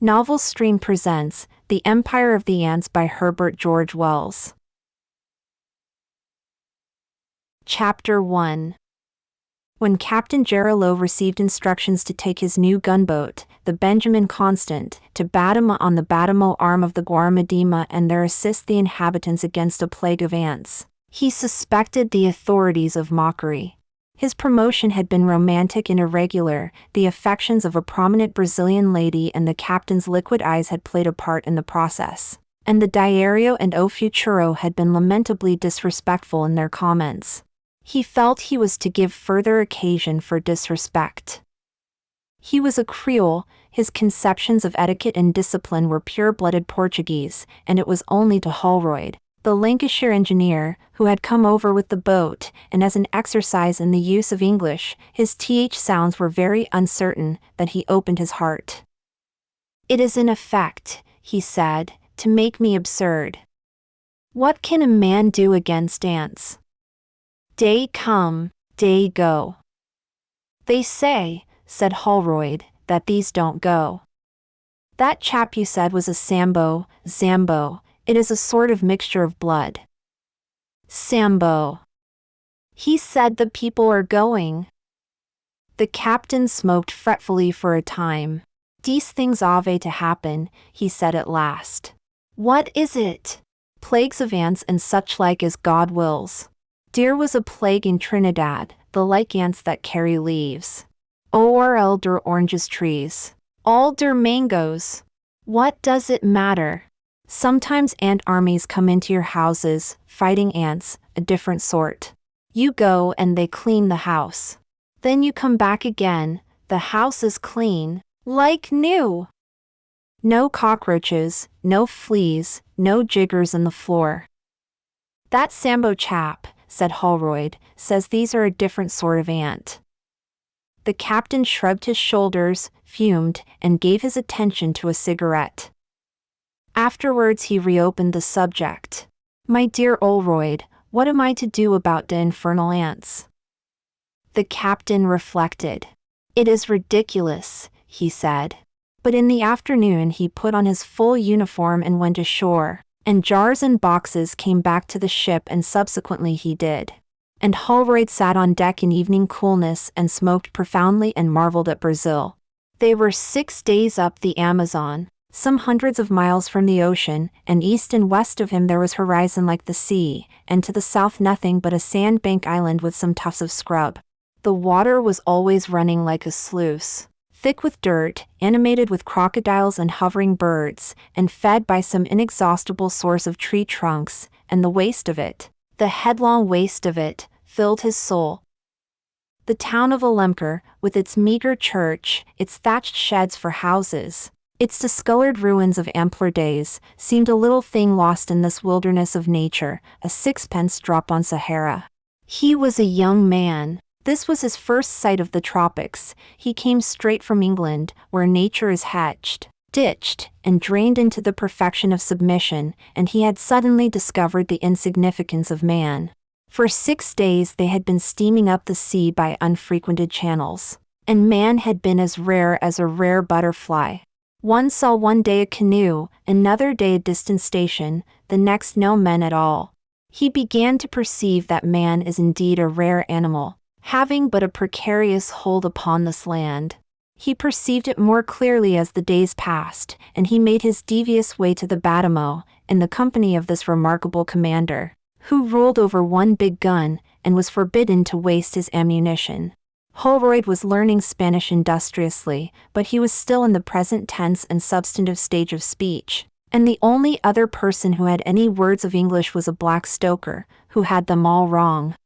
NovelStream presents The Empire of the Ants by Herbert George Wells. Chapter 1. When Captain Jarrillo received instructions to take his new gunboat, the Benjamin Constant, to Batama on the Batamo arm of the Guaramadima and there assist the inhabitants against a plague of ants, he suspected the authorities of mockery. His promotion had been romantic and irregular, the affections of a prominent Brazilian lady and the captain's liquid eyes had played a part in the process, and the Diario and O Futuro had been lamentably disrespectful in their comments. He felt he was to give further occasion for disrespect. He was a Creole, his conceptions of etiquette and discipline were pure-blooded Portuguese, and it was only to Holroyd, the Lancashire engineer, who had come over with the boat, and as an exercise in the use of English, his th sounds were very uncertain, that he opened his heart. "It is in effect," he said, "to make me absurd. What can a man do against ants? Day come, day go. They say," said Holroyd, "that these don't go. That chap you said was a Sambo, Zambo. It is a sort of mixture of blood." "Sambo. He said the people are going." The captain smoked fretfully for a time. "These things ave to happen," he said at last. "What is it?" "Plagues of ants and such like as God wills. There was a plague in Trinidad, the like ants that carry leaves. Or der oranges trees. All der mangoes. What does it matter? Sometimes ant armies come into your houses, fighting ants, a different sort. You go and they clean the house. Then you come back again, the house is clean, like new. No cockroaches, no fleas, no jiggers in the floor." "That Sambo chap," said Holroyd, "says these are a different sort of ant." The captain shrugged his shoulders, fumed, and gave his attention to a cigarette. Afterwards he reopened the subject. "My dear Holroyd, what am I to do about the infernal ants?" The captain reflected. "It is ridiculous," he said. But in the afternoon he put on his full uniform and went ashore, and jars and boxes came back to the ship and subsequently he did. And Holroyd sat on deck in evening coolness and smoked profoundly and marveled at Brazil. They were 6 days up the Amazon, some hundreds of miles from the ocean, and east and west of him there was horizon like the sea, and to the south nothing but a sandbank island with some tufts of scrub. The water was always running like a sluice, thick with dirt, animated with crocodiles and hovering birds, and fed by some inexhaustible source of tree trunks, and the waste of it, the headlong waste of it, filled his soul. The town of Alemquer, with its meager church, its thatched sheds for houses, its discolored ruins of ampler days, seemed a little thing lost in this wilderness of nature, a sixpence drop on Sahara. He was a young man. This was his first sight of the tropics. He came straight from England, where nature is hatched, ditched, and drained into the perfection of submission, and he had suddenly discovered the insignificance of man. For 6 days they had been steaming up the sea by unfrequented channels, and man had been as rare as a rare butterfly. One saw one day a canoe, another day a distant station, the next no men at all. He began to perceive that man is indeed a rare animal, having but a precarious hold upon this land. He perceived it more clearly as the days passed, and he made his devious way to the Batamo, in the company of this remarkable commander, who ruled over one big gun, and was forbidden to waste his ammunition. Holroyd was learning Spanish industriously, but he was still in the present tense and substantive stage of speech, and the only other person who had any words of English was a black stoker, who had them all wrong.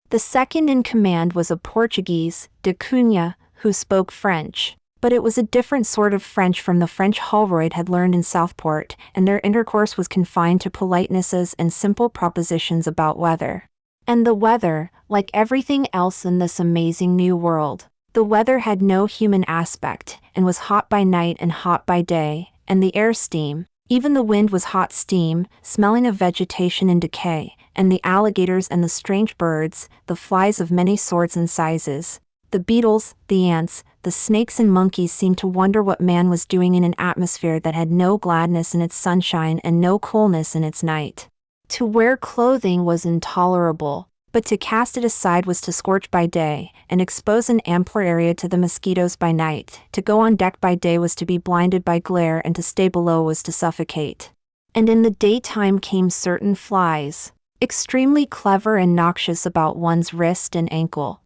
The second in command was a Portuguese, de Cunha, who spoke French, but it was a different sort of French from the French Holroyd had learned in Southport, and their intercourse was confined to politenesses and simple propositions about weather. And the weather, like everything else in this amazing new world, the weather had no human aspect, and was hot by night and hot by day, and the air steam, even the wind was hot steam, smelling of vegetation in decay, and the alligators and the strange birds, the flies of many sorts and sizes, the beetles, the ants, the snakes and monkeys seemed to wonder what man was doing in an atmosphere that had no gladness in its sunshine and no coolness in its night. To wear clothing was intolerable, but to cast it aside was to scorch by day, and expose an ampler area to the mosquitoes by night. To go on deck by day was to be blinded by glare, and to stay below was to suffocate. And in the daytime came certain flies, extremely clever and noxious about one's wrist and ankle.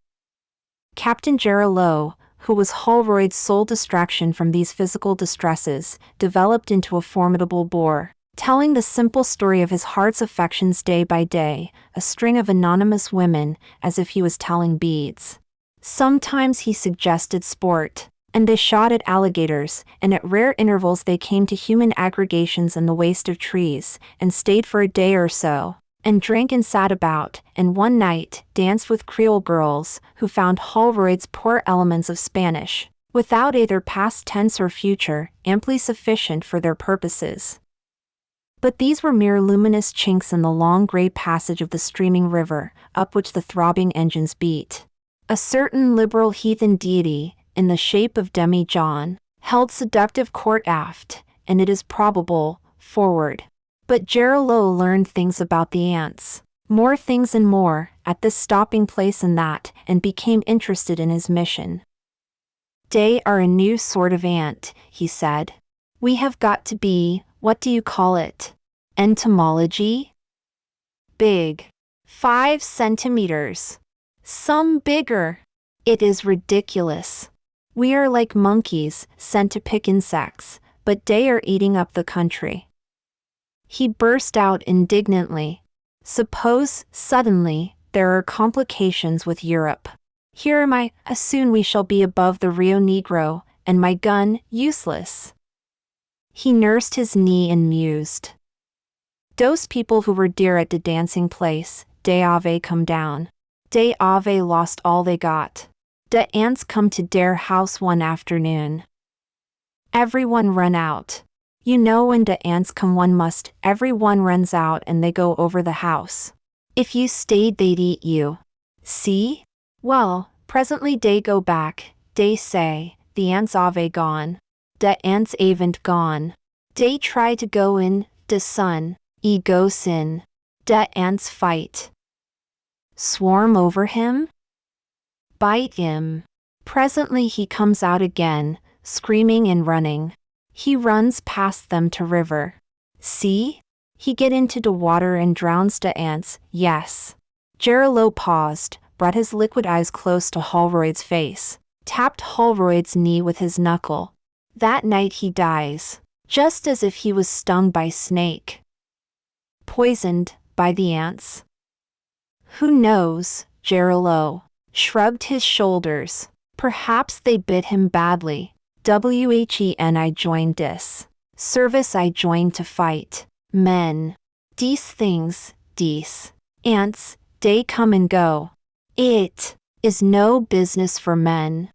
Captain Jarlow, who was Holroyd's sole distraction from these physical distresses, developed into a formidable bore, telling the simple story of his heart's affections day by day, a string of anonymous women, as if he was telling beads. Sometimes he suggested sport, and they shot at alligators, and at rare intervals they came to human aggregations in the waste of trees, and stayed for a day or so, and drank and sat about, and one night danced with Creole girls, who found Holroyd's poor elements of Spanish, without either past tense or future, amply sufficient for their purposes. But these were mere luminous chinks in the long gray passage of the streaming river, up which the throbbing engines beat. A certain liberal heathen deity, in the shape of Demi-John, held seductive court aft, and it is probable, forward. But Jarlow learned things about the ants, more things and more, at this stopping place and that, and became interested in his mission. "They are a new sort of ant," he said. "We have got to be, what do you call it? Entomology? Big. 5 centimeters. Some bigger. It is ridiculous. We are like monkeys, sent to pick insects, but they are eating up the country." He burst out indignantly. "Suppose, suddenly, there are complications with Europe. Here am I, soon we shall be above the Rio Negro, and my gun, useless." He nursed his knee and mused. "Those people who were dear at the dancing place, they have come down. They have lost all they got. The ants come to their house one afternoon. Everyone run out. You know when the ants come everyone runs out and they go over the house. If you stayed they'd eat you. See? Well, presently they go back, they say, the ants have gone. The ants aven't gone. They try to go in, the sun, goes in. The ants fight. Swarm over him? Bite him. Presently he comes out again, screaming and running. He runs past them to river. See? He get into the water and drowns the ants, yes." Jarlow paused, brought his liquid eyes close to Holroyd's face, tapped Holroyd's knee with his knuckle. "That night he dies, just as if he was stung by snake." "Poisoned by the ants?" "Who knows?" Jarlow shrugged his shoulders. "Perhaps they bit him badly. When I joined this service I joined to fight men. These things, these ants, they come and go. It is no business for men."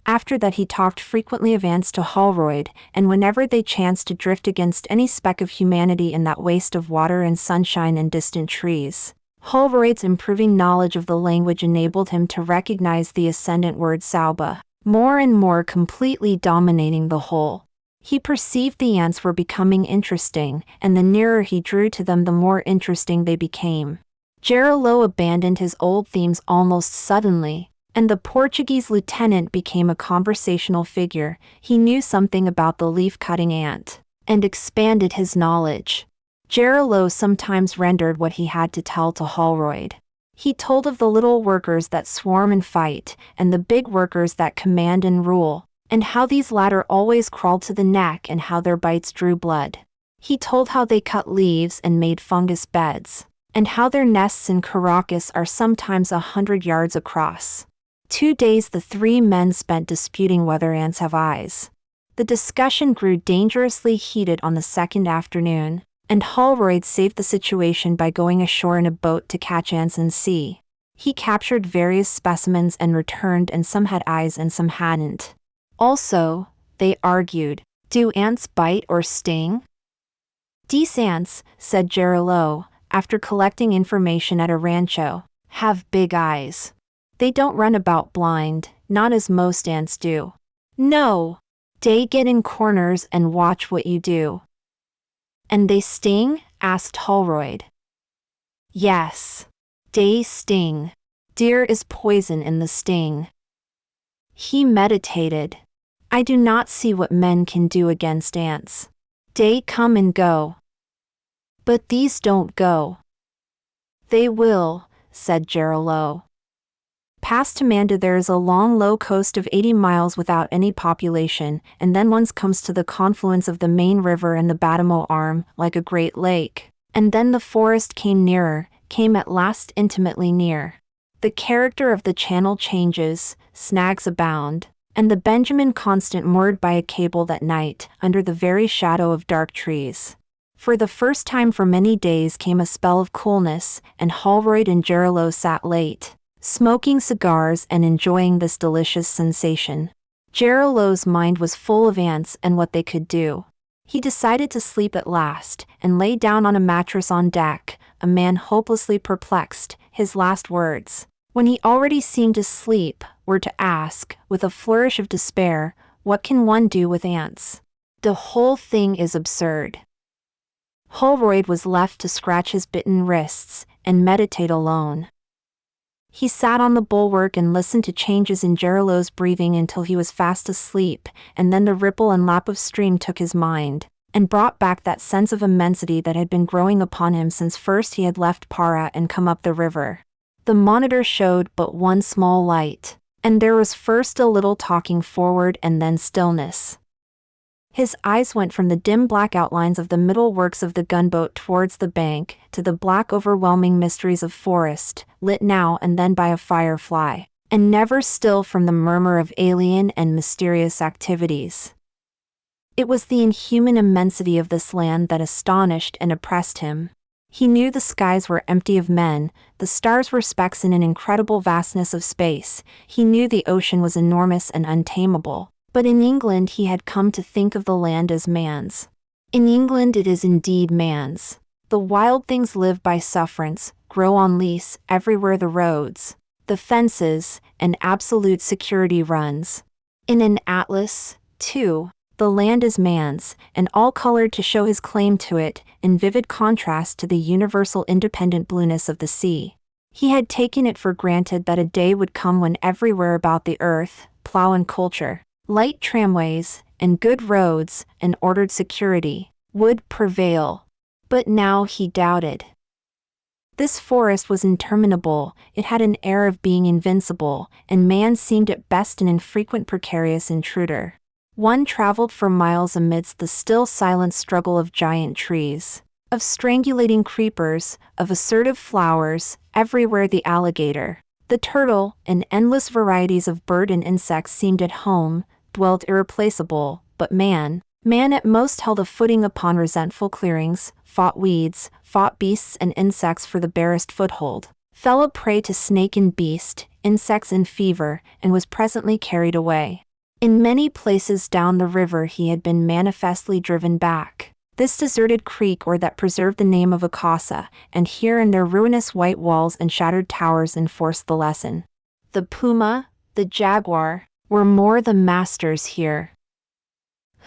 After that he talked frequently of ants to Holroyd, and whenever they chanced to drift against any speck of humanity in that waste of water and sunshine and distant trees, Holroyd's improving knowledge of the language enabled him to recognize the ascendant word sauba, more and more completely dominating the whole. He perceived the ants were becoming interesting, and the nearer he drew to them the more interesting they became. Jarlow abandoned his old themes almost suddenly, and the Portuguese lieutenant became a conversational figure. He knew something about the leaf-cutting ant, and expanded his knowledge. Jarlow sometimes rendered what he had to tell to Holroyd. He told of the little workers that swarm and fight, and the big workers that command and rule, and how these latter always crawled to the neck and how their bites drew blood. He told how they cut leaves and made fungus beds, and how their nests in Caracas are sometimes 100 yards across. 2 days the 3 men spent disputing whether ants have eyes. The discussion grew dangerously heated on the second afternoon, and Holroyd saved the situation by going ashore in a boat to catch ants and see. He captured various specimens and returned, and some had eyes and some hadn't. Also, they argued, do ants bite or sting? "These ants," said Jarlow, after collecting information at a rancho, "have big eyes. They don't run about blind, not as most ants do. No. They get in corners and watch what you do. And they sting? Asked Holroyd. Yes. They sting. There is poison in the sting. He meditated. I do not see what men can do against ants. They come and go. But these don't go. They will, said Geraldo. Past Tamanda there is a long low coast of 80 miles without any population, and then one comes to the confluence of the main river and the Badamo arm, like a great lake. And then the forest came nearer, came at last intimately near. The character of the channel changes, snags abound, and the Benjamin Constant moored by a cable that night, under the very shadow of dark trees. For the first time for many days came a spell of coolness, and Holroyd and Geraldo sat late, smoking cigars and enjoying this delicious sensation. Geraldo's mind was full of ants and what they could do. He decided to sleep at last, and lay down on a mattress on deck, a man hopelessly perplexed. His last words, when he already seemed asleep, were to ask, with a flourish of despair, what can one do with ants? The whole thing is absurd. Holroyd was left to scratch his bitten wrists, and meditate alone. He sat on the bulwark and listened to changes in Geraldo's breathing until he was fast asleep, and then the ripple and lap of stream took his mind, and brought back that sense of immensity that had been growing upon him since first he had left Para and come up the river. The monitor showed but one small light, and there was first a little talking forward and then stillness. His eyes went from the dim black outlines of the middle works of the gunboat towards the bank, to the black overwhelming mysteries of forest, lit now and then by a firefly, and never still from the murmur of alien and mysterious activities. It was the inhuman immensity of this land that astonished and oppressed him. He knew the skies were empty of men, the stars were specks in an incredible vastness of space, he knew the ocean was enormous and untamable. But in England he had come to think of the land as man's. In England it is indeed man's. The wild things live by sufferance, grow on lease, everywhere the roads, the fences, and absolute security runs. In an atlas, too, the land is man's, and all colored to show his claim to it, in vivid contrast to the universal independent blueness of the sea. He had taken it for granted that a day would come when everywhere about the earth, plow and culture, light tramways, and good roads, and ordered security, would prevail. But now he doubted. This forest was interminable, it had an air of being invincible, and man seemed at best an infrequent precarious intruder. One traveled for miles amidst the still silent struggle of giant trees, of strangulating creepers, of assertive flowers, everywhere the alligator, the turtle, and endless varieties of bird and insects seemed at home, dwelt irreplaceable, but man at most held a footing upon resentful clearings, fought weeds, fought beasts and insects for the barest foothold, fell a prey to snake and beast, insects and fever, and was presently carried away. In many places down the river he had been manifestly driven back. This deserted creek or that preserved the name of a casa, and here and there ruinous white walls and shattered towers enforced the lesson. The puma, the jaguar, were more the masters here.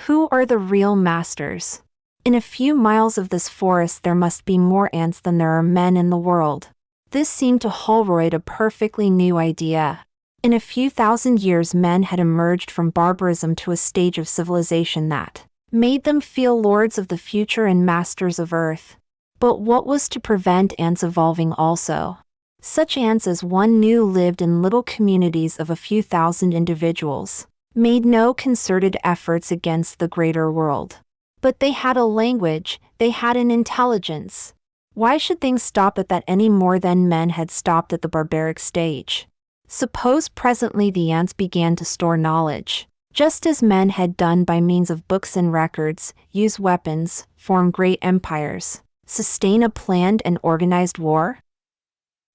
Who are the real masters? In a few miles of this forest there must be more ants than there are men in the world. This seemed to Holroyd a perfectly new idea. In a few thousand years men had emerged from barbarism to a stage of civilization that made them feel lords of the future and masters of earth. But what was to prevent ants evolving also? Such ants as one knew lived in little communities of a few thousand individuals, made no concerted efforts against the greater world. But they had a language, they had an intelligence. Why should things stop at that any more than men had stopped at the barbaric stage? Suppose presently the ants began to store knowledge, just as men had done by means of books and records, use weapons, form great empires, sustain a planned and organized war?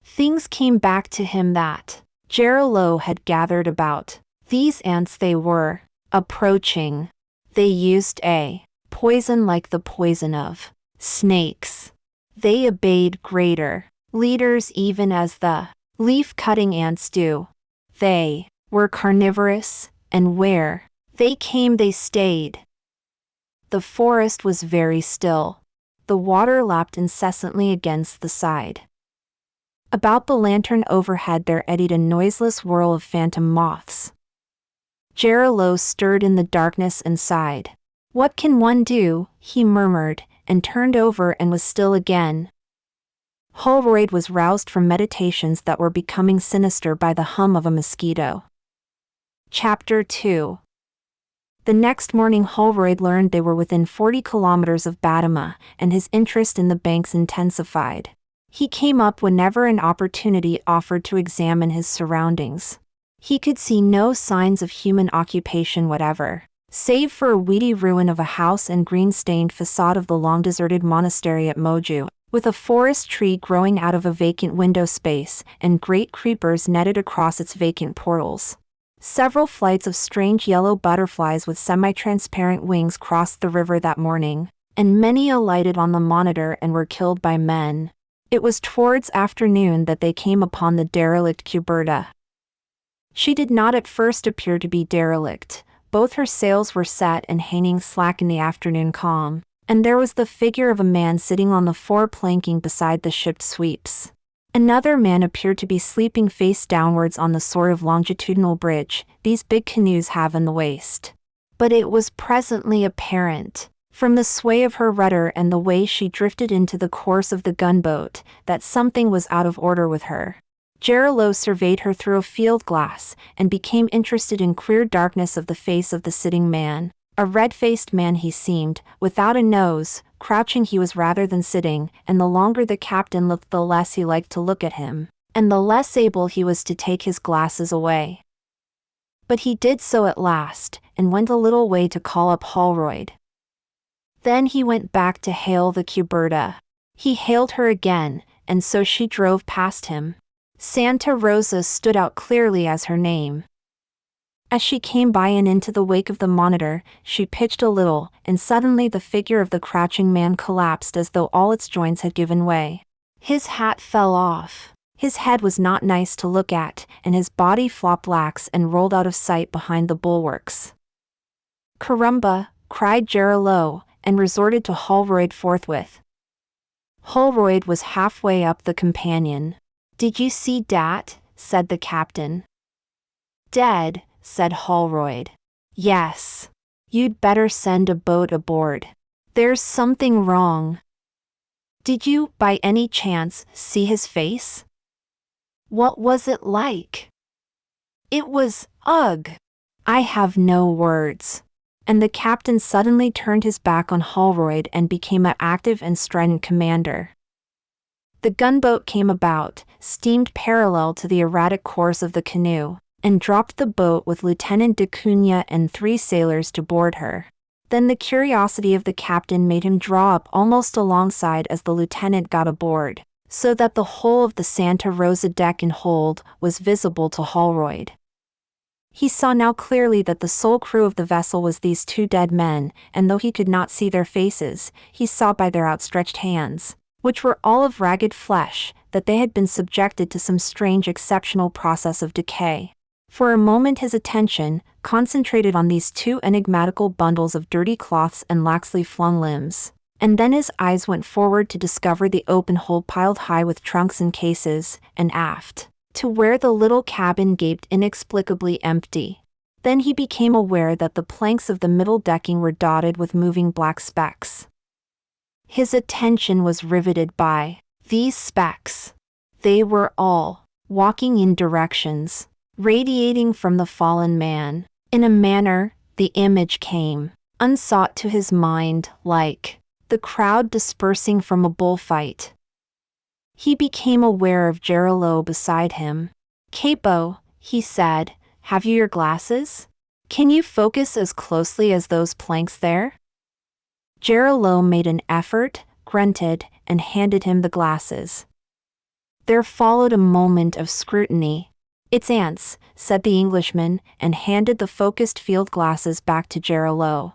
Things came back to him that Geraldo had gathered about. These ants they were approaching. They used a poison like the poison of snakes. They obeyed greater leaders even as the leaf-cutting ants do. They were carnivorous, and where they came they stayed. The forest was very still. The water lapped incessantly against the side. About the lantern overhead there eddied a noiseless whirl of phantom moths. Jarilo stirred in the darkness and sighed. "What can one do?" he murmured, and turned over and was still again. Holroyd was roused from meditations that were becoming sinister by the hum of a mosquito. Chapter 2. The next morning Holroyd learned they were within 40 kilometers of Badama, and his interest in the banks intensified. He came up whenever an opportunity offered to examine his surroundings. He could see no signs of human occupation whatever, save for a weedy ruin of a house and green-stained facade of the long-deserted monastery at Moju, with a forest tree growing out of a vacant window space, and great creepers netted across its vacant portals. Several flights of strange yellow butterflies with semi-transparent wings crossed the river that morning, and many alighted on the monitor and were killed by men. It was towards afternoon that they came upon the derelict Cuberta. She did not at first appear to be derelict. Both her sails were set and hanging slack in the afternoon calm, and there was the figure of a man sitting on the fore-planking beside the ship's sweeps. Another man appeared to be sleeping face downwards on the sort of longitudinal bridge these big canoes have in the waist. But it was presently apparent, from the sway of her rudder and the way she drifted into the course of the gunboat, that something was out of order with her. Jarilo surveyed her through a field glass, and became interested in queer darkness of the face of the sitting man. A red-faced man he seemed, without a nose, crouching he was rather than sitting, and the longer the captain looked the less he liked to look at him, and the less able he was to take his glasses away. But he did so at last, and went a little way to call up Holroyd. Then he went back to hail the Cuberta. He hailed her again, and so she drove past him. Santa Rosa stood out clearly as her name. As she came by and into the wake of the monitor, she pitched a little, and suddenly the figure of the crouching man collapsed as though all its joints had given way. His hat fell off. His head was not nice to look at, and his body flopped lax and rolled out of sight behind the bulwarks. "Carumba!" cried Jarilo, and resorted to Holroyd forthwith. Holroyd was halfway up the companion. "Did you see dat?" said the captain. "Dead," said Holroyd. "Yes. You'd better send a boat aboard. There's something wrong." "Did you, by any chance, see his face?" "What was it like?" "It was, ugh! I have no words." And the captain suddenly turned his back on Holroyd and became an active and strident commander. The gunboat came about, steamed parallel to the erratic course of the canoe, and dropped the boat with Lieutenant de Cunha and 3 sailors to board her. Then the curiosity of the captain made him draw up almost alongside as the lieutenant got aboard, so that the whole of the Santa Rosa deck and hold was visible to Holroyd. He saw now clearly that the sole crew of the vessel was these 2 dead men, and though he could not see their faces, he saw by their outstretched hands, which were all of ragged flesh, that they had been subjected to some strange exceptional process of decay. For a moment his attention concentrated on these 2 enigmatical bundles of dirty cloths and laxly flung limbs, and then his eyes went forward to discover the open hold piled high with trunks and cases, and aft, to where the little cabin gaped inexplicably empty. Then he became aware that the planks of the middle decking were dotted with moving black specks. His attention was riveted by these specks. They were all walking in directions radiating from the fallen man. In a manner, the image came, unsought to his mind, like the crowd dispersing from a bullfight. He became aware of Jarilo beside him. "Capo," he said, "have you your glasses? Can you focus as closely as those planks there?" Jarilo made an effort, grunted, and handed him the glasses. There followed a moment of scrutiny. "It's ants," said the Englishman, and handed the focused field glasses back to Jarilo.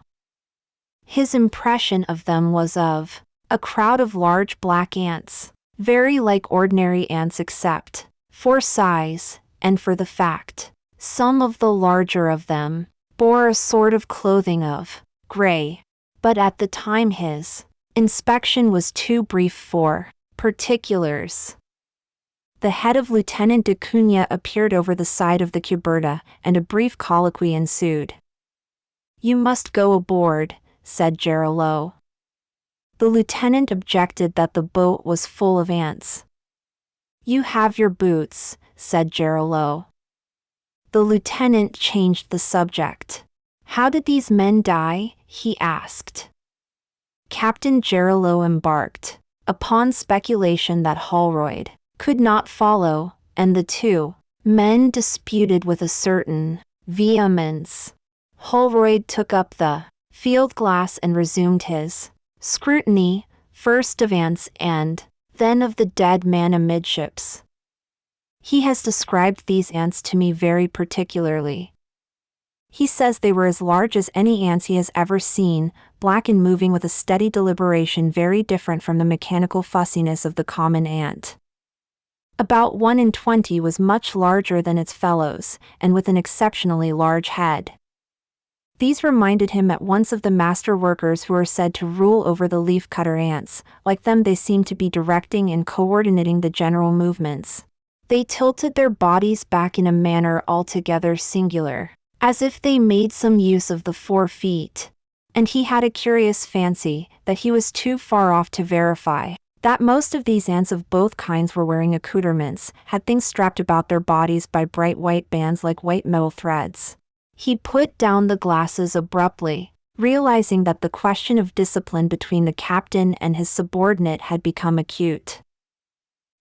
His impression of them was of a crowd of large black ants, very like ordinary ants except for size, and for the fact Some of the larger of them bore a sort of clothing of gray, but at the time his inspection was too brief for particulars. The head of Lieutenant de Cunha appeared over the side of the cuberta, and a brief colloquy ensued. "You must go aboard," said Gerillo. The lieutenant objected that the boat was full of ants. "You have your boots," said Gerillo. The lieutenant changed the subject. "How did these men die?" he asked. Captain Gerillo embarked upon speculation that Holroyd could not follow, and the two men disputed with a certain vehemence. Holroyd took up the field glass and resumed his scrutiny, first of ants and then of the dead man amidships. He has described these ants to me very particularly. He says they were as large as any ants he has ever seen, black and moving with a steady deliberation very different from the mechanical fussiness of the common ant. About 1 in 20 was much larger than its fellows, and with an exceptionally large head. These reminded him at once of the master workers who are said to rule over the leaf-cutter ants. Like them, they seemed to be directing and coordinating the general movements. They tilted their bodies back in a manner altogether singular, as if they made some use of the 4 feet. And he had a curious fancy that he was too far off to verify that most of these ants of both kinds were wearing accoutrements, had things strapped about their bodies by bright white bands like white metal threads. He put down the glasses abruptly, realizing that the question of discipline between the captain and his subordinate had become acute.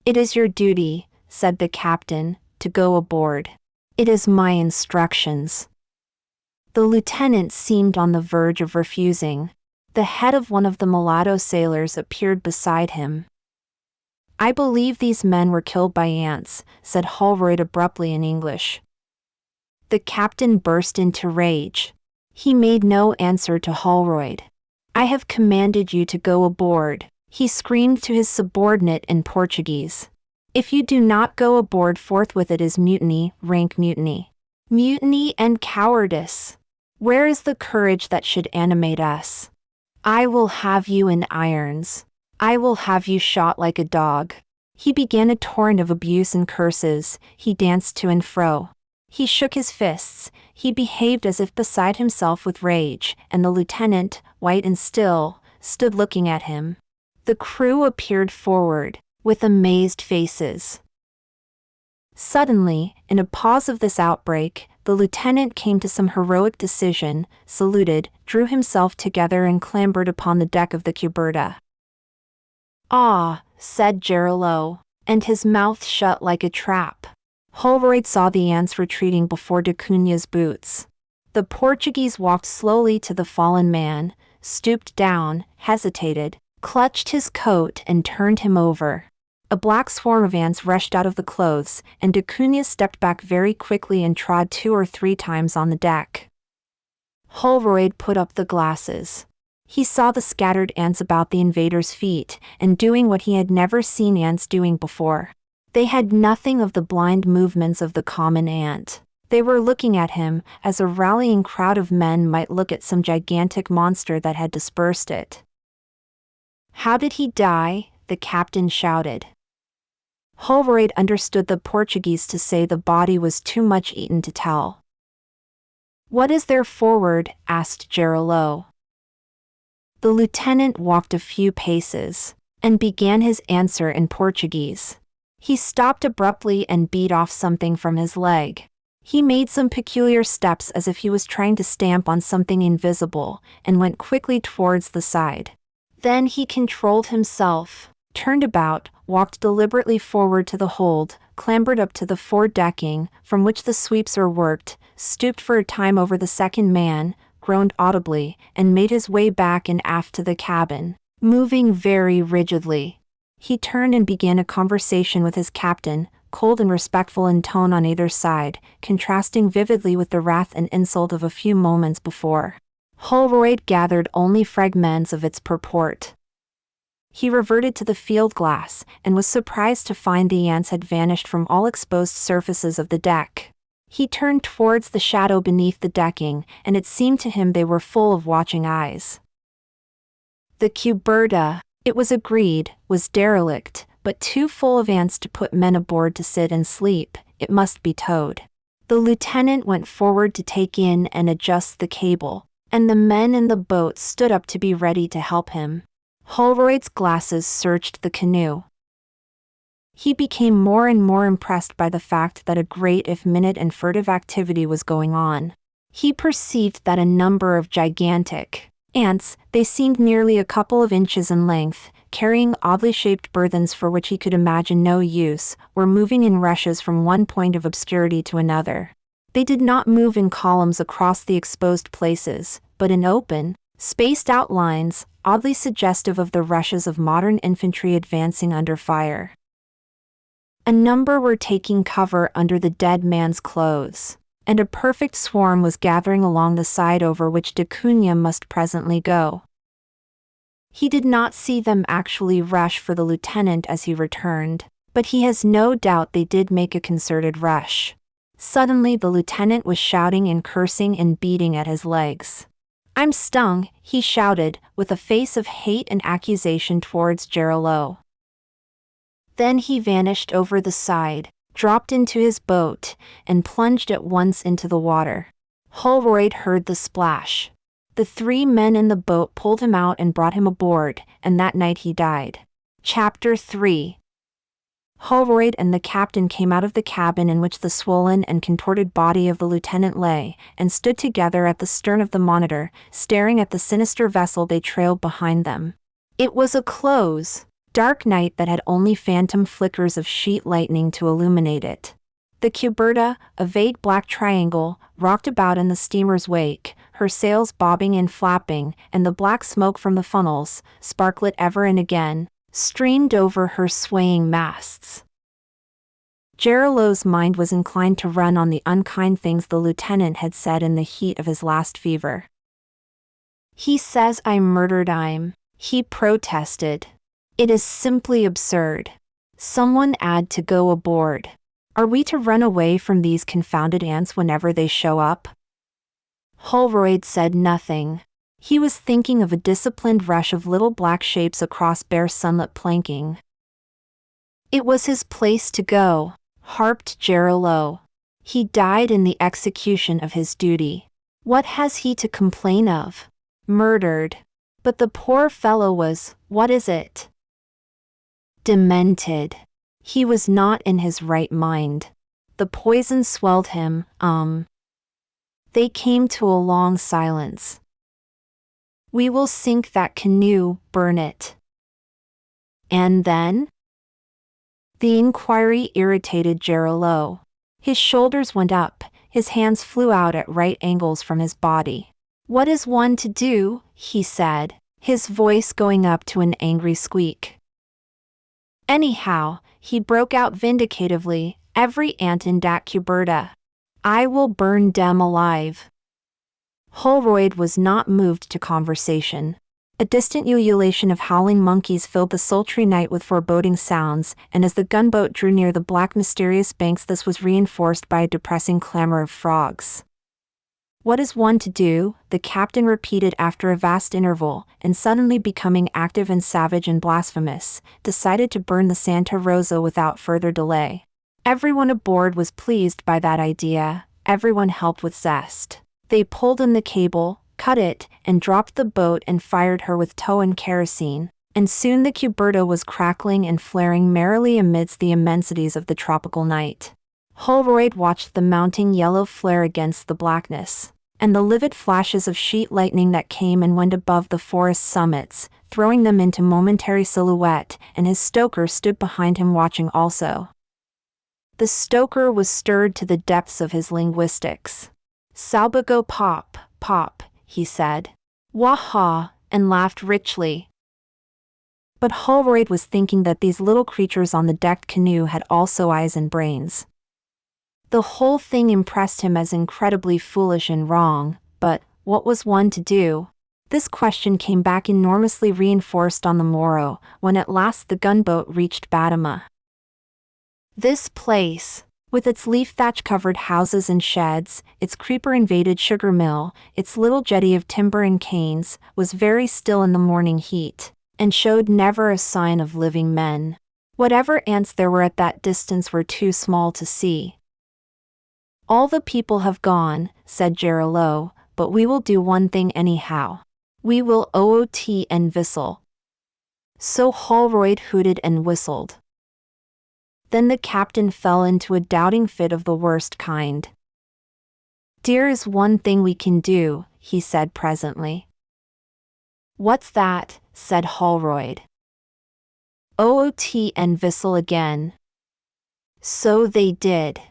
"It is your duty," said the captain, "to go aboard. It is my instructions." The lieutenant seemed on the verge of refusing. The head of one of the mulatto sailors appeared beside him. "I believe these men were killed by ants," said Holroyd abruptly in English. The captain burst into rage. He made no answer to Holroyd. "I have commanded you to go aboard," he screamed to his subordinate in Portuguese. "If you do not go aboard forthwith, it is mutiny, rank mutiny. Mutiny and cowardice. Where is the courage that should animate us? I will have you in irons. I will have you shot like a dog." He began a torrent of abuse and curses. He danced to and fro. He shook his fists. He behaved as if beside himself with rage, and the lieutenant, white and still, stood looking at him. The crew appeared forward, with amazed faces. Suddenly, in a pause of this outbreak, the lieutenant came to some heroic decision, saluted, drew himself together and clambered upon the deck of the cuberta. "Ah," said Gerillo, and his mouth shut like a trap. Holroyd saw the ants retreating before de Cunha's boots. The Portuguese walked slowly to the fallen man, stooped down, hesitated, clutched his coat and turned him over. A black swarm of ants rushed out of the clothes, and de Cunha stepped back very quickly and trod 2 or 3 times on the deck. Holroyd put up the glasses. He saw the scattered ants about the invader's feet, and doing what he had never seen ants doing before. They had nothing of the blind movements of the common ant. They were looking at him, as a rallying crowd of men might look at some gigantic monster that had dispersed it. "How did he die?" the captain shouted. Holroyd understood the Portuguese to say the body was too much eaten to tell. "What is there forward?" asked Gerillo. The lieutenant walked a few paces, and began his answer in Portuguese. He stopped abruptly and beat off something from his leg. He made some peculiar steps as if he was trying to stamp on something invisible, and went quickly towards the side. Then he controlled himself, turned about, walked deliberately forward to the hold, clambered up to the fore-decking, from which the sweeps are worked, stooped for a time over the second man, groaned audibly, and made his way back and aft to the cabin, moving very rigidly. He turned and began a conversation with his captain, cold and respectful in tone on either side, contrasting vividly with the wrath and insult of a few moments before. Holroyd gathered only fragments of its purport. He reverted to the field glass, and was surprised to find the ants had vanished from all exposed surfaces of the deck. He turned towards the shadow beneath the decking, and it seemed to him they were full of watching eyes. The cuberta, it was agreed, was derelict, but too full of ants to put men aboard to sit and sleep. It must be towed. The lieutenant went forward to take in and adjust the cable, and the men in the boat stood up to be ready to help him. Holroyd's glasses searched the canoe. He became more and more impressed by the fact that a great if minute and furtive activity was going on. He perceived that a number of gigantic ants, they seemed nearly a couple of inches in length, carrying oddly shaped burthens for which he could imagine no use, were moving in rushes from one point of obscurity to another. They did not move in columns across the exposed places, but in open, spaced outlines, oddly suggestive of the rushes of modern infantry advancing under fire. A number were taking cover under the dead man's clothes, and a perfect swarm was gathering along the side over which da Cunha must presently go. He did not see them actually rush for the lieutenant as he returned, but he has no doubt they did make a concerted rush. Suddenly the lieutenant was shouting and cursing and beating at his legs. "I'm stung," he shouted, with a face of hate and accusation towards Gerolo. Then he vanished over the side, dropped into his boat, and plunged at once into the water. Holroyd heard the splash. The 3 men in the boat pulled him out and brought him aboard, and that night he died. Chapter 3. Holroyd and the captain came out of the cabin in which the swollen and contorted body of the lieutenant lay, and stood together at the stern of the Monitor, staring at the sinister vessel they trailed behind them. It was a close, dark night that had only phantom flickers of sheet lightning to illuminate it. The cuberta, a vague black triangle, rocked about in the steamer's wake, her sails bobbing and flapping, and the black smoke from the funnels, sparklet ever and again, streamed over her swaying masts. Gerolo's mind was inclined to run on the unkind things the lieutenant had said in the heat of his last fever. "He says I murdered him," he protested. "It is simply absurd. Someone had to go aboard. Are we to run away from these confounded ants whenever they show up?" Holroyd said nothing. He was thinking of a disciplined rush of little black shapes across bare sunlit planking. "It was his place to go," harped Gerolo. "He died in the execution of his duty. What has he to complain of? Murdered. But the poor fellow was, what is it? Demented. He was not in his right mind. The poison swelled him, They came to a long silence. "We will sink that canoe, burn it." "And then?" The inquiry irritated Gerolo. His shoulders went up, his hands flew out at right angles from his body. "What is one to do?" he said, his voice going up to an angry squeak. "Anyhow," he broke out vindicatively, "every ant in dat cuberta. I will burn dem alive." Holroyd was not moved to conversation. A distant ululation of howling monkeys filled the sultry night with foreboding sounds, and as the gunboat drew near the black mysterious banks this was reinforced by a depressing clamor of frogs. "What is one to do?" the captain repeated after a vast interval, and suddenly becoming active and savage and blasphemous, decided to burn the Santa Rosa without further delay. Everyone aboard was pleased by that idea, everyone helped with zest. They pulled in the cable, cut it, and dropped the boat and fired her with tow and kerosene, and soon the cuberta was crackling and flaring merrily amidst the immensities of the tropical night. Holroyd watched the mounting yellow flare against the blackness, and the livid flashes of sheet lightning that came and went above the forest summits, throwing them into momentary silhouette, and his stoker stood behind him watching also. The stoker was stirred to the depths of his linguistics. "Salbago pop, pop," he said. "Wah-ha," and laughed richly. But Holroyd was thinking that these little creatures on the decked canoe had also eyes and brains. The whole thing impressed him as incredibly foolish and wrong, but what was one to do? This question came back enormously reinforced on the morrow, when at last the gunboat reached Batama. "This place," With its leaf-thatch-covered houses and sheds, its creeper-invaded sugar mill, its little jetty of timber and canes, was very still in the morning heat, and showed never a sign of living men. Whatever ants there were at that distance were too small to see. "All the people have gone," said Gerillo, "but we will do one thing anyhow. We will oot and whistle." So Holroyd hooted and whistled. Then the captain fell into a doubting fit of the worst kind. "There is one thing we can do," he said presently. "What's that?" said Holroyd. "Oot and whistle again." So they did.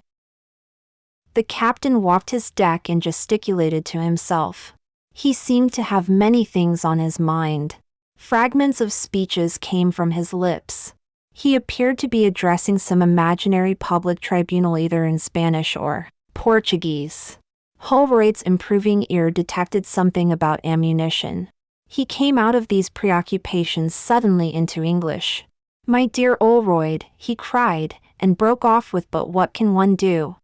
The captain walked his deck and gesticulated to himself. He seemed to have many things on his mind. Fragments of speeches came from his lips. He appeared to be addressing some imaginary public tribunal either in Spanish or Portuguese. Holroyd's improving ear detected something about ammunition. He came out of these preoccupations suddenly into English. "My dear Holroyd," he cried, and broke off with, "But what can one do?"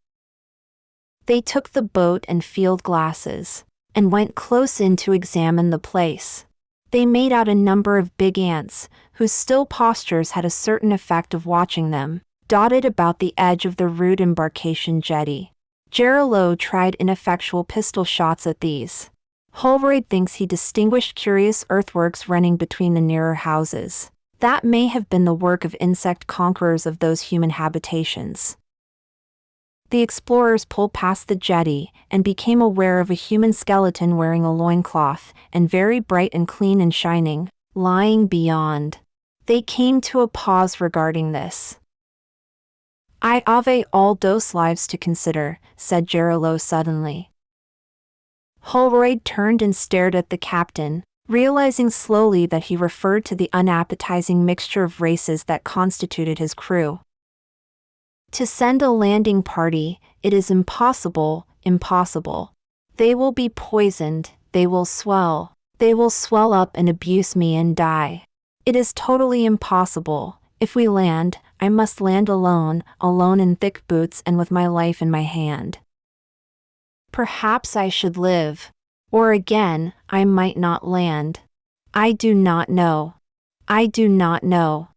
They took the boat and field glasses, and went close in to examine the place. They made out a number of big ants, whose still postures had a certain effect of watching them, dotted about the edge of the rude embarkation jetty. Gerillo tried ineffectual pistol shots at these. Holroyd thinks he distinguished curious earthworks running between the nearer houses. That may have been the work of insect conquerors of those human habitations. The explorers pulled past the jetty, and became aware of a human skeleton wearing a loincloth, and very bright and clean and shining, lying beyond. They came to a pause regarding this. "I have all those lives to consider," said Gerillo suddenly. Holroyd turned and stared at the captain, realizing slowly that he referred to the unappetizing mixture of races that constituted his crew. "To send a landing party, it is impossible, impossible. They will be poisoned, they will swell up and abuse me and die. It is totally impossible. If we land, I must land alone, alone in thick boots and with my life in my hand. Perhaps I should live. Or again, I might not land. I do not know. I do not know."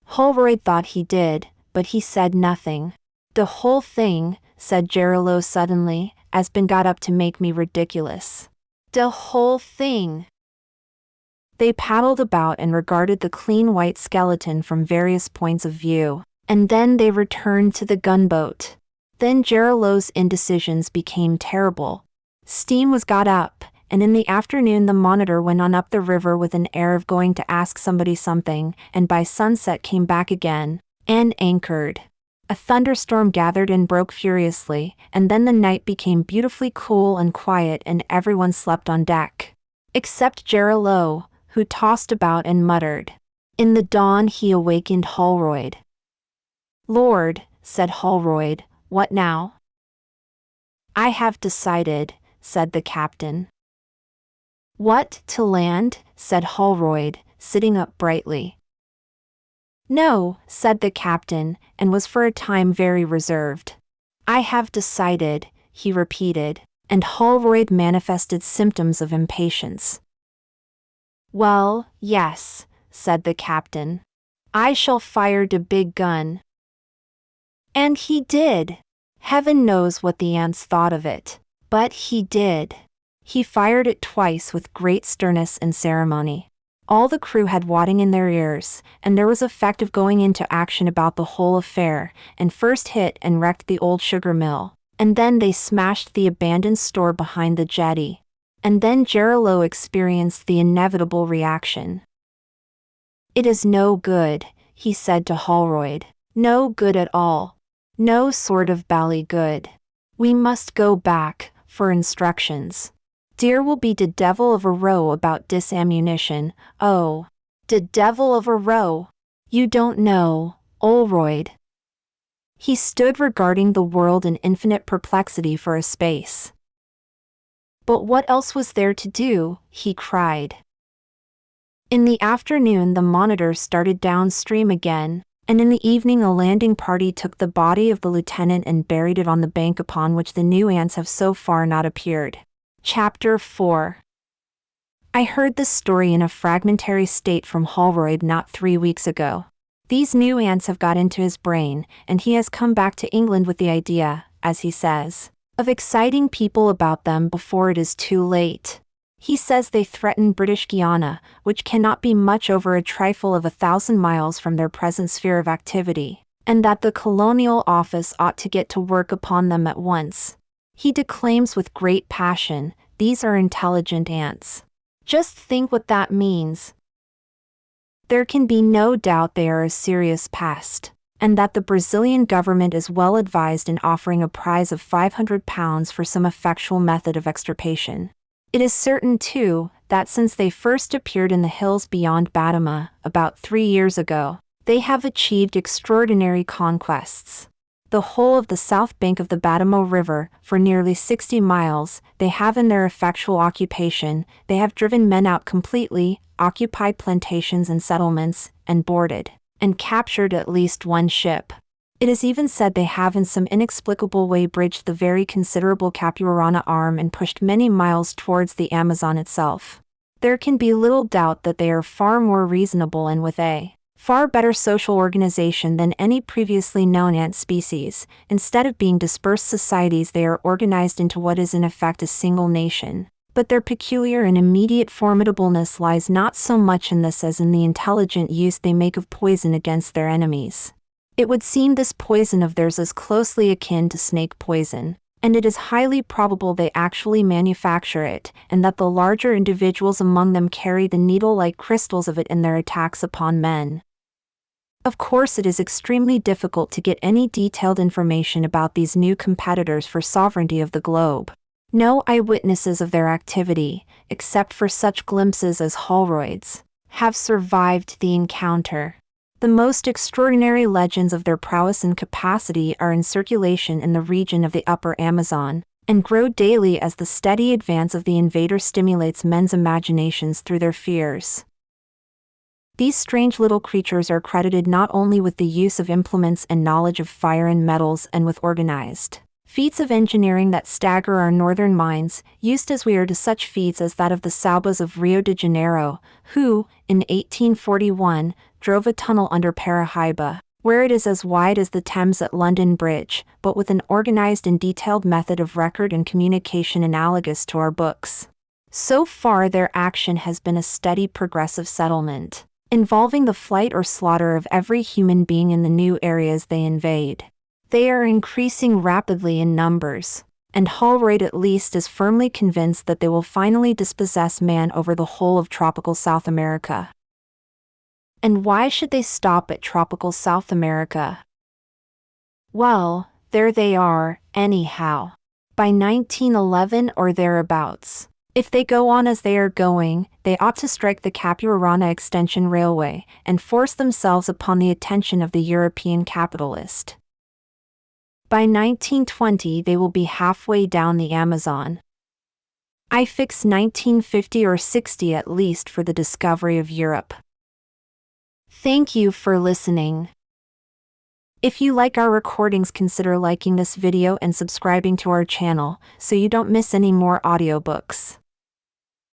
Holroyd thought he did, but he said nothing. "The whole thing," said Gerillo suddenly, "has been got up to make me ridiculous. The whole thing." They paddled about and regarded the clean white skeleton from various points of view, and then they returned to the gunboat. Then Gerillo's indecisions became terrible. Steam was got up, and in the afternoon the Monitor went on up the river with an air of going to ask somebody something, and by sunset came back again, and anchored. A thunderstorm gathered and broke furiously, and then the night became beautifully cool and quiet and everyone slept on deck. Except Gerillo, who tossed about and muttered. In the dawn he awakened Holroyd. "Lord," said Holroyd, "what now?" "I have decided," said the captain. "What, to land?" said Holroyd, sitting up brightly. "No," said the captain, and was for a time very reserved. "I have decided," he repeated, and Holroyd manifested symptoms of impatience. "Well, yes," said the captain. "I shall fire the big gun." And he did. Heaven knows what the ants thought of it, but he did. He fired it twice with great sternness and ceremony. All the crew had wadding in their ears, and there was effect of going into action about the whole affair, and first hit and wrecked the old sugar mill, and then they smashed the abandoned store behind the jetty. And then Gerillo experienced the inevitable reaction. "It is no good," he said to Holroyd. "No good at all. No sort of bally good. We must go back, for instructions. There will be the devil of a row about disammunition. Oh, the devil of a row. You don't know, Holroyd." He stood regarding the world in infinite perplexity for a space. "But what else was there to do?" he cried. In the afternoon the Monitor started downstream again, and in the evening a landing party took the body of the lieutenant and buried it on the bank upon which the new ants have so far not appeared. Chapter 4. I heard this story in a fragmentary state from Holroyd not 3 weeks ago. These new ants have got into his brain, and he has come back to England with the idea, as he says, of exciting people about them before it is too late. He says they threaten British Guiana, which cannot be much over a trifle of 1,000 miles from their present sphere of activity, and that the Colonial Office ought to get to work upon them at once. He declaims with great passion, these are intelligent ants. Just think what that means. There can be no doubt they are a serious pest, and that the Brazilian government is well advised in offering a prize of £500 for some effectual method of extirpation. It is certain, too, that since they first appeared in the hills beyond Batama, about 3 years ago, they have achieved extraordinary conquests. The whole of the south bank of the Batamo River, for nearly 60 miles, they have in their effectual occupation. They have driven men out completely, occupied plantations and settlements, and boarded and captured at least one ship. It is even said they have in some inexplicable way bridged the very considerable Capuarana arm and pushed many miles towards the Amazon itself. There can be little doubt that they are far more reasonable and with a far better social organization than any previously known ant species. Instead of being dispersed societies, they are organized into what is in effect a single nation. But their peculiar and immediate formidableness lies not so much in this as in the intelligent use they make of poison against their enemies. It would seem this poison of theirs is closely akin to snake poison, and it is highly probable they actually manufacture it, and that the larger individuals among them carry the needle-like crystals of it in their attacks upon men. Of course, it is extremely difficult to get any detailed information about these new competitors for sovereignty of the globe. No eyewitnesses of their activity, except for such glimpses as Holroyd's, have survived the encounter. The most extraordinary legends of their prowess and capacity are in circulation in the region of the upper Amazon, and grow daily as the steady advance of the invader stimulates men's imaginations through their fears. These strange little creatures are credited not only with the use of implements and knowledge of fire and metals and with organized feats of engineering that stagger our northern minds, used as we are to such feats as that of the Saubas of Rio de Janeiro, who, in 1841, drove a tunnel under Paraíba, where it is as wide as the Thames at London Bridge, but with an organized and detailed method of record and communication analogous to our books. So far their action has been a steady progressive settlement, involving the flight or slaughter of every human being in the new areas they invade. They are increasing rapidly in numbers, and Holroyd at least is firmly convinced that they will finally dispossess man over the whole of tropical South America. And why should they stop at tropical South America? Well, there they are, anyhow. By 1911 or thereabouts. If they go on as they are going, they ought to strike the Capuarana Extension Railway, and force themselves upon the attention of the European capitalist. By 1920 they will be halfway down the Amazon. I fix 1950 or 60 at least for the discovery of Europe. Thank you for listening. If you like our recordings, consider liking this video and subscribing to our channel so you don't miss any more audiobooks.